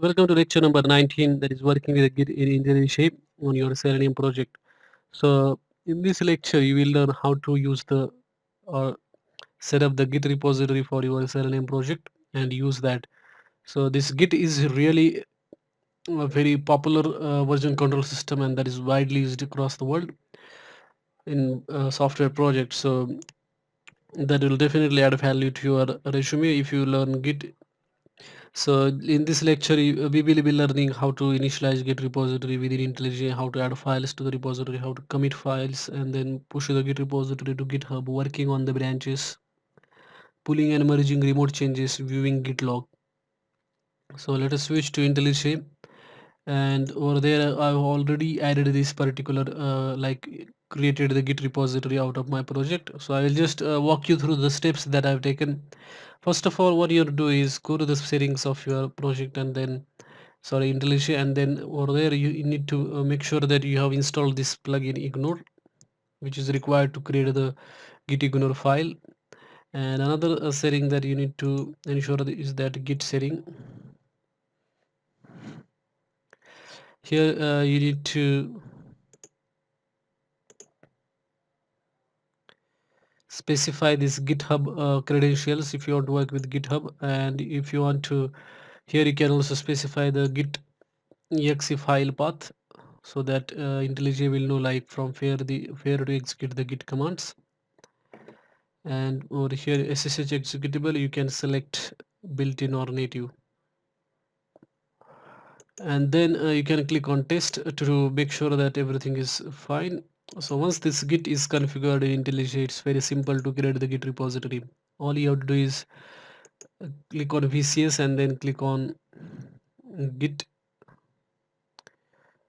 Welcome to lecture number 19, that is working with a Git in IntelliJ on your Selenium project. So in this lecture you will learn how to use the or set up the Git repository for your Selenium project and use that. So this Git is really a very popular version control system, and that is widely used across the world in software projects. So that will definitely add value to your resume if you learn Git. So in this lecture, we will be learning how to initialize Git repository within IntelliJ, how to add files to the repository, how to commit files, and then push the Git repository to GitHub, working on the branches, pulling and merging remote changes, viewing Git log. So let us switch to IntelliJ, and over there I've already added this particular created the Git repository out of my project. So I will just walk you through the steps that I've taken. First of all, what you have to do is go to the settings of your project and then IntelliJ, and then over there you need to make sure that you have installed this plugin ignore, which is required to create the git ignore file. And another setting that you need to ensure is that git setting. Here you need to specify this GitHub credentials if you want to work with GitHub, and if you want to, here you can also specify the git exe file path, so that IntelliJ will know like from where to execute the git commands. And over here SSH executable, you can select built-in or native, and then you can click on test to make sure that everything is fine. So once this git is configured in IntelliJ, it's very simple to create the git repository. All you have to do is click on VCS and then click on git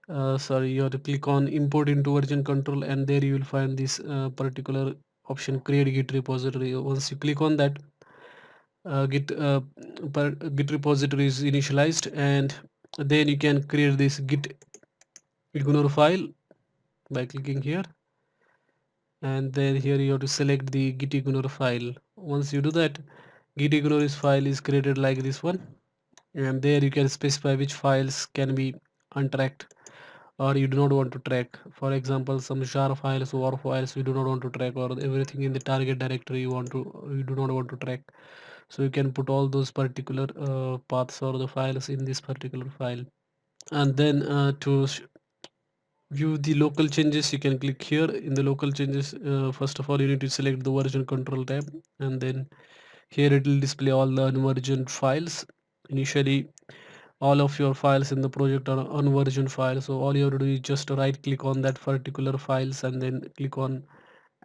you have to click on import into version control, and there you will find this particular option, create git repository. Once you click on that, git repository is initialized, and then you can create this git ignore file by clicking here, and then here you have to select the git ignore file. Once you do that, git ignore file is created like this one, and there you can specify which files can be untracked or you do not want to track. For example, some jar files, war files you do not want to track, or everything in the target directory you do not want to track. So you can put all those particular paths or the files in this particular file. And then to view the local changes, you can click here in the local changes. First of all, you need to select the version control tab, and then here it will display all the unversioned files. Initially all of your files in the project are unversioned files, so all you have to do is just right click on that particular files and then click on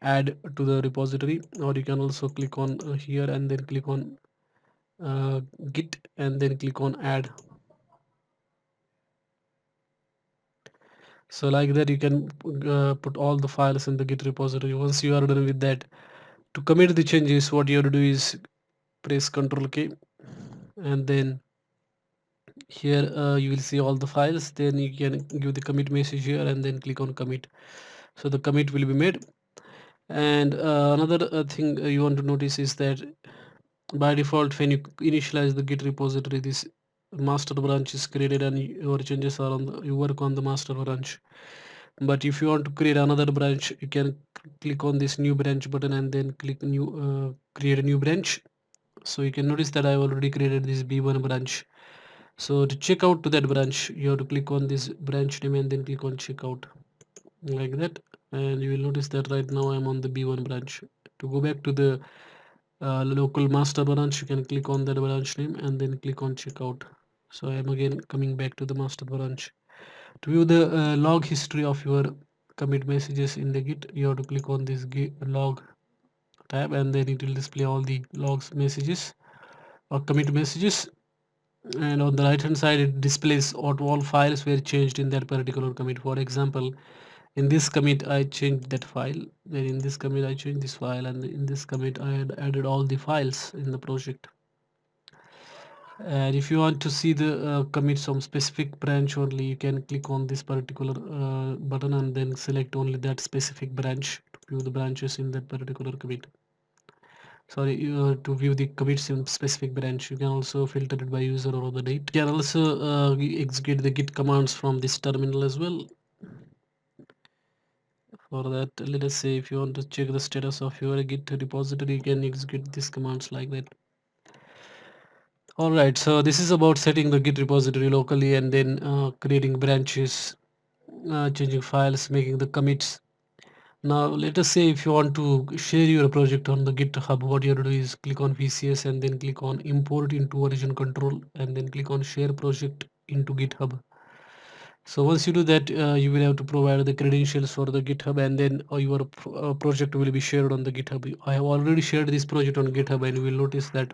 add to the repository, or you can also click on here and then click on git and then click on add. So like that you can put all the files in the git repository. Once you are done with that, to commit the changes, what you have to do is press Ctrl K, and then here you will see all the files. Then you can give the commit message here and then click on commit, so the commit will be made. And another thing you want to notice is that by default when you initialize the git repository, this master branch is created and your changes are on you work on the master branch. But if you want to create another branch, you can click on this new branch button and then click new create a new branch. So you can notice that I already created this b1 branch. So to check out to that branch, you have to click on this branch name and then click on checkout like that, and you will notice that right now I'm on the b1 branch. To go back to the local master branch, you can click on that branch name and then click on checkout. So I'm again coming back to the master branch. To view the log history of your commit messages in the git, you have to click on this git log tab, and then it will display all the logs messages or commit messages. And on the right hand side it displays what all files were changed in that particular commit. For example, in this commit I changed that file, then in this commit I changed this file, and in this commit I had added all the files in the project. And if you want to see the commits from specific branch only, you can click on this particular button and then select only that specific branch to view the branches in that particular commit. sorry, to view the commits in specific branch. You can also filter it by user or the date. You can also execute the git commands from this terminal as well. For that, let us say if you want to check the status of your git repository, you can execute these commands like that. All right, so this is about setting the git repository locally and then creating branches, changing files, making the commits. Now let us say if you want to share your project on the GitHub, what you have to do is click on VCS and then click on import into version control and then click on share project into GitHub. So once you do that, you will have to provide the credentials for the GitHub, and then your project will be shared on the GitHub. I have already shared this project on GitHub, and you will notice that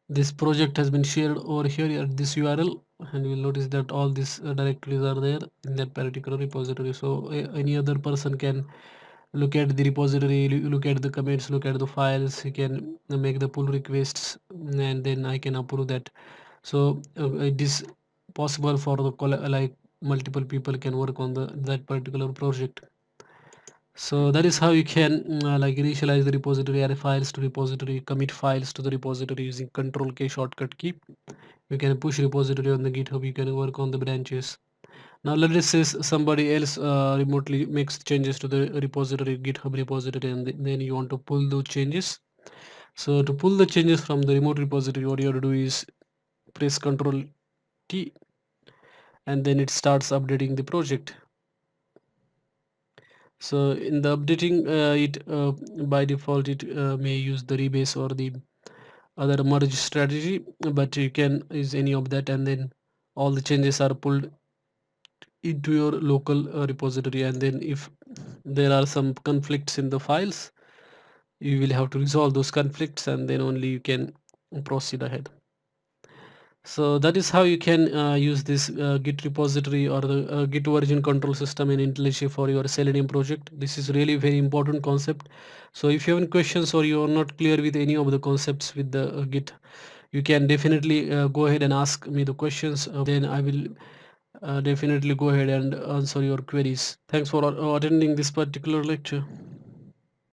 this project has been shared over here at this URL, and you will notice that all these directories are there in that particular repository. So any other person can look at the repository, look at the commits, look at the files. You can make the pull requests, and then I can approve that. So it is possible for the like multiple people can work on the that particular project. So that is how you can like initialize the repository, add files to repository, commit files to the repository using Control K shortcut key. You can push repository on the GitHub. You can work on the branches. Now let us say somebody else remotely makes changes to the repository, GitHub repository, and then you want to pull those changes. So to pull the changes from the remote repository, what you have to do is press Control T, and then it starts updating the project. So in the updating, it by default it may use the rebase or the other merge strategy, but you can use any of that, and then all the changes are pulled into your local repository. And then if there are some conflicts in the files, you will have to resolve those conflicts, and then only you can proceed ahead. So that is how you can use this Git repository or the Git version control system in IntelliJ for your Selenium project. This is really very important concept. So if you have any questions or you are not clear with any of the concepts with the Git, you can definitely go ahead and ask me the questions. Then I will definitely go ahead and answer your queries. Thanks for attending this particular lecture.